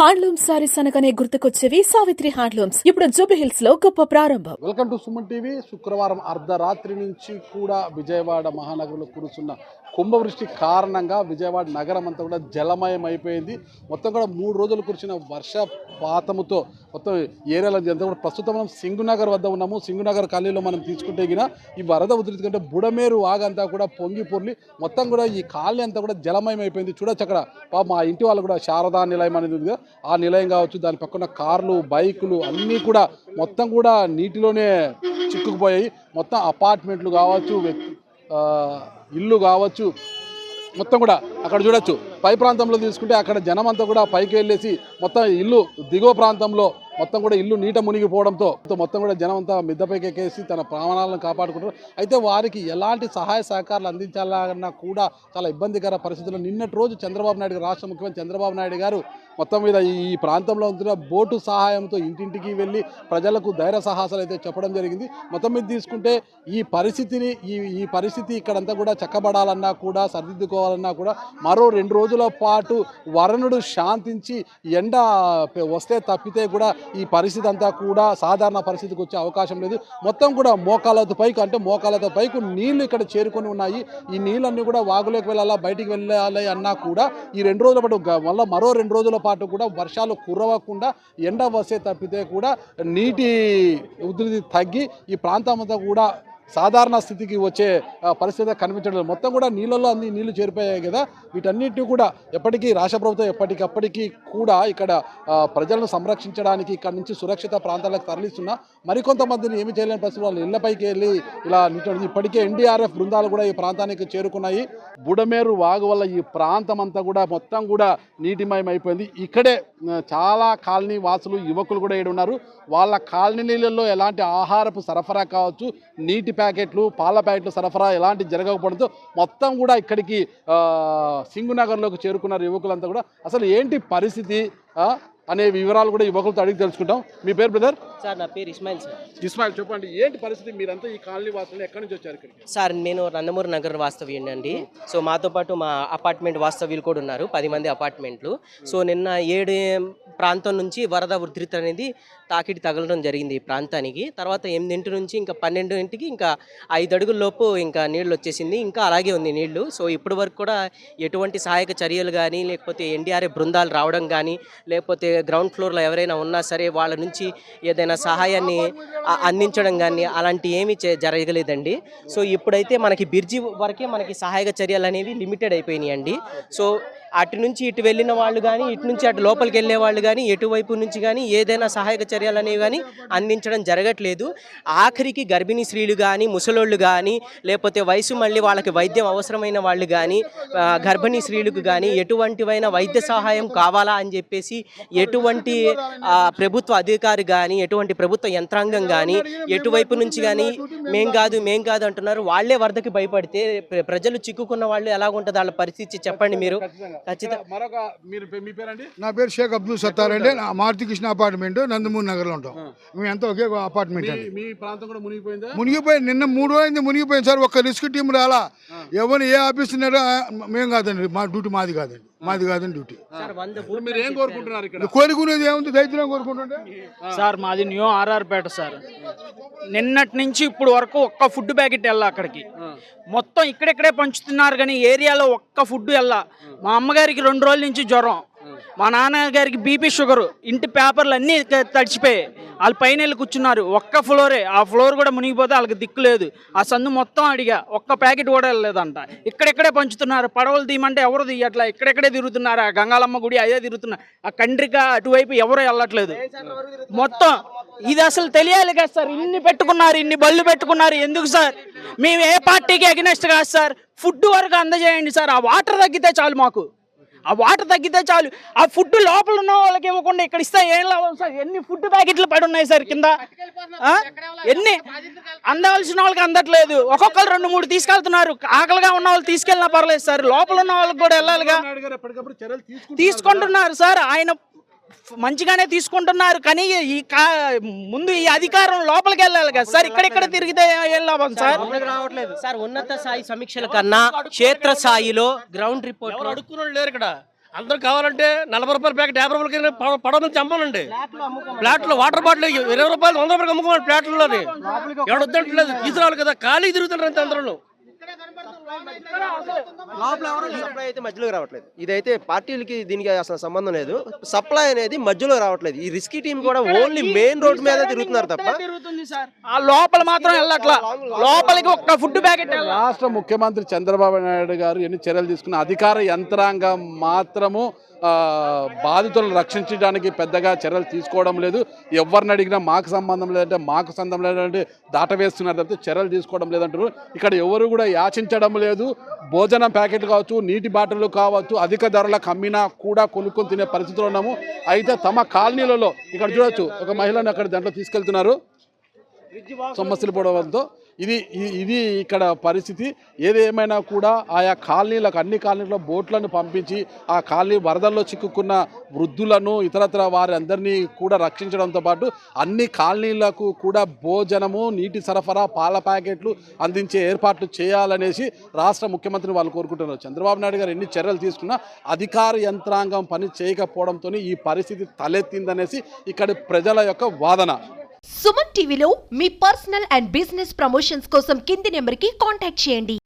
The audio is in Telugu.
హ్యాండ్లూమ్ సారీస్ అనగానే గుర్తుకొచ్చేవి సావిత్రి హ్యాండ్లూమ్స్. ఇప్పుడు జూబీ హిల్స్ లో గొప్ప ప్రారంభం. Welcome to Suman TV. శుక్రవారం అర్ధరాత్రి నుంచి కూడా విజయవాడ మహానగరంలో కురుస్తున్న కుంభవృష్టి కారణంగా విజయవాడ నగరం అంతా కూడా జలమయం అయిపోయింది. మొత్తం కూడా 3 రోజులు కురిసిన వర్షపాతముతో మొత్తం ఏరియాలో అంతా కూడా ప్రస్తుతం మనం సింగునగర్ వద్ద ఉన్నాము. సింగునగర్ కాలనీలో మనం తీసుకుంటే గిన ఈ వరద ఉధృతి కంటే బుడమేరు వాగంతా కూడా పొంగి పొర్లి మొత్తం కూడా ఈ కాలనీ అంతా కూడా జలమయం అయిపోయింది. చూడొచ్చు అక్కడ మా ఇంటి వాళ్ళు కూడా శారదా నిలయం అనేది ఉంది, ఆ నిలయం కావచ్చు, దాని పక్కన కార్లు, బైకులు అన్నీ కూడా మొత్తం కూడా నీటిలోనే చిక్కుకుపోయాయి. మొత్తం అపార్ట్మెంట్లు కావచ్చు, ఇల్లు కావచ్చు, మొత్తం కూడా అక్కడ చూడొచ్చు. పై ప్రాంతంలో తీసుకుంటే అక్కడ జనం అంతా కూడా పైకి వెళ్ళేసి మొత్తం ఇల్లు దిగువ ప్రాంతంలో మొత్తం కూడా ఇల్లు నీట మునిగిపోవడంతో మొత్తం కూడా జనం అంతా మిద్దపైకి ఎక్కేసి తన ప్రాణాలను కాపాడుకుంటారు. అయితే వారికి ఎలాంటి సహాయ సహకారాలు అందించాలన్నా కూడా చాలా ఇబ్బందికర పరిస్థితుల్లో నిన్నటి రోజు చంద్రబాబు నాయుడు గారు, రాష్ట్ర ముఖ్యమంత్రి చంద్రబాబు నాయుడు గారు మొత్తం మీద ఈ ప్రాంతంలో ఉంటున్న బోటు సహాయంతో ఇంటింటికి వెళ్ళి ప్రజలకు ధైర్య సాహసాలు అయితే చెప్పడం జరిగింది. మొత్తం మీద తీసుకుంటే ఈ పరిస్థితి ఇక్కడంతా కూడా చక్కబడాలన్నా కూడా, సరిదిద్దుకోవాలన్నా కూడా మరో 2 రోజుల పాటు వరుణుడు శాంతించి ఎండ వస్తే తప్పితే కూడా ఈ పరిస్థితి అంతా కూడా సాధారణ పరిస్థితికి వచ్చే అవకాశం లేదు. మొత్తం కూడా మోకాలతో పైకి నీళ్లు ఇక్కడ చేరుకొని ఉన్నాయి. ఈ నీళ్ళన్నీ కూడా వాగులోకి వెళ్ళాలా, బయటికి వెళ్ళాలి అన్నా కూడా ఈ 2 రోజుల పాటు మళ్ళీ మరో 2 రోజుల పాటు కూడా వర్షాలు కురవకుండా ఎండ వస్తే తప్పితే కూడా నీటి ఉధృతి తగ్గి ఈ ప్రాంతం అంతా కూడా సాధారణ స్థితికి వచ్చే పరిస్థితి కనిపించడం. మొత్తం కూడా నీళ్ళల్లో అన్ని నీళ్లు చేరిపోయాయి కదా. వీటన్నిటిని కూడా ఎప్పటికీ రాష్ట్ర ప్రభుత్వం ఎప్పటికప్పటికీ కూడా ఇక్కడ ప్రజలను సంరక్షించడానికి ఇక్కడ నుంచి సురక్షిత ప్రాంతాలకు తరలిస్తున్నా మరికొంతమందిని ఏమి చేయలేని పరిస్థితులు వాళ్ళు ఇళ్లపైకి వెళ్ళి ఇలా ఇప్పటికే ఎన్డీఆర్ఎఫ్ బృందాలు కూడా ఈ ప్రాంతానికి చేరుకున్నాయి. బుడమేరు వాగు వల్ల ఈ ప్రాంతం అంతా కూడా మొత్తం కూడా నీటిమయం అయిపోయింది. ఇక్కడే చాలా కాలనీ వాసులు, యువకులు కూడా ఇక్కడ ఉన్నారు. వాళ్ళ కాలనీ నీళ్ళల్లో ఎలాంటి ఆహారపు సరఫరా కావచ్చు, నీటి ప్యాకెట్లు, పాల ప్యాకెట్లు సరఫరా ఎలాంటి జరగకపోవడంతో మొత్తం కూడా ఇక్కడికి సింగునగర్లోకి చేరుకున్నారు యువకులంతా కూడా. అసలు ఏంటి పరిస్థితి అనే వివరాలు కూడా యువకులతో అడిగి తెలుసుకుంటాం. మీ పేరు బ్రదర్? సార్ నా పేరు ఇస్మాయిల్ సార్. ఇస్మాయిల్, చెప్పండి ఏంటి పరిస్థితి? మీరంతా ఈ కాలనీ వాసులు ఎక్కడి నుంచి వచ్చారు ఇక్కడికి? సార్ నేను నందమూరి నగర్ వాస్తవ్యం అండి. సో మాతో పాటు మా అపార్ట్మెంట్ వాస్తవ్యులు కూడా ఉన్నారు, 10 మంది అపార్ట్మెంట్లు. సో నిన్న 7 ప్రాంతం నుంచి వరద ఉధృతి అనేది తాకిడి తగలడం జరిగింది ఈ ప్రాంతానికి. తర్వాత 8 నుంచి ఇంకా 12 ఇంకా 5 అడుగుల లోపు ఇంకా నీళ్ళు వచ్చేసింది. ఇంకా అలాగే ఉంది నీళ్లు. సో ఇప్పటి వరకు కూడా ఎటువంటి సహాయక చర్యలు కానీ, లేకపోతే ఎన్డీఆర్ఎఫ్ బృందాలు రావడం కానీ, లేకపోతే గ్రౌండ్ ఫ్లోర్లో ఎవరైనా ఉన్నా సరే వాళ్ళ నుంచి ఏదైనా సహాయాన్ని అందించడం కానీ అలాంటి ఏమీ జరగలేదండి. సో ఇప్పుడైతే మనకి బిర్జి వరకే మనకి సహాయక చర్యలు అనేవి లిమిటెడ్ అయిపోయినాయి అండి. సో అటు నుంచి ఇటు వెళ్ళిన వాళ్ళు కానీ, ఇటు నుంచి అటు లోపలికి వెళ్ళే వాళ్ళు కానీ, ఎటువైపు నుంచి కానీ ఏదైనా సహాయక చర్యలు అనేవి కానీ అందించడం జరగట్లేదు. ఆఖరికి గర్భిణీ స్త్రీలు కానీ, ముసలోళ్ళు కానీ, లేకపోతే వయసు మళ్ళీ వాళ్ళకి వైద్యం అవసరమైన వాళ్ళు కానీ, గర్భిణీ స్త్రీలకు కానీ ఎటువంటివైనా వైద్య సహాయం కావాలా అని చెప్పేసి ఎటువంటి ప్రభుత్వ అధికారి కానీ, ఎటువంటి ప్రభుత్వ యంత్రాంగం కానీ ఎటువైపు నుంచి కానీ మేం కాదు అంటున్నారు. వాళ్ళే వరదకి భయపడితే ప్రజలు చిక్కుకున్న వాళ్ళు ఎలాగుంటుంది వాళ్ళ పరిస్థితి చెప్పండి మీరు. నా పేరు షేక్ అబ్దుల్ సత్తార్ అండి. మారుతి కృష్ణ అపార్ట్మెంట్, నందమూరి నగర్ లో ఉంటాం. మేము ఎంత ఒకే అపార్ట్మెంట్ అండి. మునిగిపోయింది. నిన్న 3 రోజులైంది మునిగిపోయింది సార్. ఒక్క రిస్క్ టీం రాలా. ఎవరు ఏ ఆఫీస్ ఉన్నారో మేము కాదండి, మా డ్యూటీ మాది కాదండి డ్యూటీ. కోరుకునేది ఏముంది, దైత్యం కోరుకుంటుంటే సార్ మాది న్యూ ఆర్ఆర్పేట సార్. నిన్నటి నుంచి ఇప్పుడు వరకు ఒక్క ఫుడ్ ప్యాకెట్ వెళ్ళా అక్కడికి. మొత్తం ఇక్కడెక్కడే పంచుతున్నారు కానీ ఏరియాలో ఒక్క ఫుడ్ వెళ్ళా. మా అమ్మగారికి 2 రోజుల నుంచి జ్వరం, మా నాన్నగారికి బీపీ షుగరు, ఇంటి పేపర్లు అన్నీ తడిచిపోయాయి. వాళ్ళు పైన వెళ్ళి కూర్చున్నారు. ఒక్క ఫ్లోరే, ఆ ఫ్లోర్ కూడా మునిగిపోతే వాళ్ళకి దిక్కు లేదు. ఆ సందు మొత్తం అడిగా, ఒక్క ప్యాకెట్ కూడా వెళ్ళలేదంట. ఇక్కడెక్కడే పంచుతున్నారు. పడవలు తీయమంటే ఎవరు తీయట్లా. ఇక్కడెక్కడే తిరుగుతున్నారు. ఆ గంగాలమ్మ గుడి అదే తిరుగుతున్నారు. ఆ కండ్రిక అటువైపు ఎవరు వెళ్ళట్లేదు. మొత్తం ఇది అసలు తెలియాలి కదా సార్. ఇన్ని పెట్టుకున్నారు, ఇన్ని బళ్ళు పెట్టుకున్నారు ఎందుకు సార్? మేము ఏ పార్టీకి అగెనెస్ట్ కాదు సార్. ఫుడ్ వరకు అందజేయండి సార్. ఆ వాటర్ తగ్గితే చాలు మాకు. ఆ ఫుడ్ లోపల ఉన్న వాళ్ళకి ఇవ్వకుండా ఇక్కడ ఇస్తే ఏం లాభం సార్? ఎన్ని ఫుడ్ ప్యాకెట్లు పడి ఉన్నాయి సార్ కింద. ఎన్ని అందవలసిన వాళ్ళకి అందట్లేదు. ఒక్కొక్కరు 2-3 తీసుకెళ్తున్నారు. ఆకలిగా ఉన్న వాళ్ళు తీసుకెళ్ళినా పర్లేదు సార్. లోపల ఉన్న వాళ్ళకి కూడా వెళ్ళాలిగా. తీసుకుంటున్నారు సార్. ఆయన మంచిగానే తీసుకుంటున్నారు కానీ ముందు ఈ అధికారం లోపలికి వెళ్ళాలి కదా సార్. ఇక్కడ తిరిగితే ఏం లాభం సార్? రావట్లేదు సార్. ఉన్నత స్థాయి సమీక్షల కన్నా క్షేత్ర స్థాయిలో గ్రౌండ్ రిపోర్ట్ అడుక్కున్నాడు లేరు ఇక్కడ. అందరూ కావాలంటే 40 రూపాయల ప్యాకెట్ 50 రూపాయలకి పడవ మీద చంపాలండి. ప్లాట్లో వాటర్ బాటిల్ 20 రూపాయలు 100 రూపాయలు అమ్ముకోవాలి ప్లాట్లలోని. ఎవడు వద్దంటలేదు, తీసుకురావాలి కదా, ఖాళీ తిరుగుతారు అంతే అందరూ. సప్లై అయితే మధ్యలోకి రావట్లేదు. ఇదైతే పార్టీలకి దీనికి అసలు సంబంధం లేదు. సప్లై అనేది మధ్యలో రావట్లేదు. ఈ రిస్కీ టీం కూడా ఓన్లీ మెయిన్ రోడ్ మీద తిరుగుతున్నారు తప్ప తిరుగుతుంది సార్. ఆ లోపల మాత్రం వెళ్ళట్లా. లోపలికి ఒక్క ఫుడ్ ప్యాకెట్ రాష్ట్ర ముఖ్యమంత్రి చంద్రబాబు నాయుడు గారు ఎన్ని చర్యలు తీసుకున్న అధికార యంత్రాంగం మాత్రము బాధితులను రక్షించడానికి పెద్దగా చర్యలు తీసుకోవడం లేదు. ఎవరిని అడిగినా మాకు సంబంధం లేదంటే మాకు సంబంధం లేదంటే దాటవేస్తున్నారు తప్పితే చర్యలు తీసుకోవడం లేదంటారు. ఇక్కడ ఎవరు కూడా యాచించడం లేదు. భోజనం ప్యాకెట్లు కావచ్చు, నీటి బాటిల్ కావచ్చు, అధిక ధరలకు అమ్మినా కూడా కొనుక్కొని తినే పరిస్థితిలో ఉన్నాము. అయితే తమ కాలనీలలో ఇక్కడ చూడొచ్చు, ఒక మహిళను అక్కడ దాంట్లో తీసుకెళ్తున్నారు సమస్యలు పడడంతో. ఇది ఇక్కడ పరిస్థితి. ఏదేమైనా కూడా ఆయా కాలనీలకు అన్ని కాలనీలో బోట్లను పంపించి ఆ కాలనీ వరదల్లో చిక్కుకున్న వృద్ధులను ఇతరత్ర వారి అందరినీ కూడా రక్షించడంతో పాటు అన్ని కాలనీలకు కూడా భోజనము, నీటి సరఫరా, పాల ప్యాకెట్లు అందించే ఏర్పాట్లు చేయాలనేసి రాష్ట్ర ముఖ్యమంత్రిని వాళ్ళు కోరుకుంటున్నారు. చంద్రబాబు నాయుడు గారు ఎన్ని చర్యలు తీసుకున్నా అధికార యంత్రాంగం పని చేయకపోవడంతో ఈ పరిస్థితి తలెత్తిందనేసి ఇక్కడి ప్రజల యొక్క వాదన. సుమన్ టీవీలో మీ పర్సనల్ అండ్ బిజినెస్ ప్రమోషన్స్ కోసం కింది నెంబర్కి కాంటాక్ట్ చేయండి.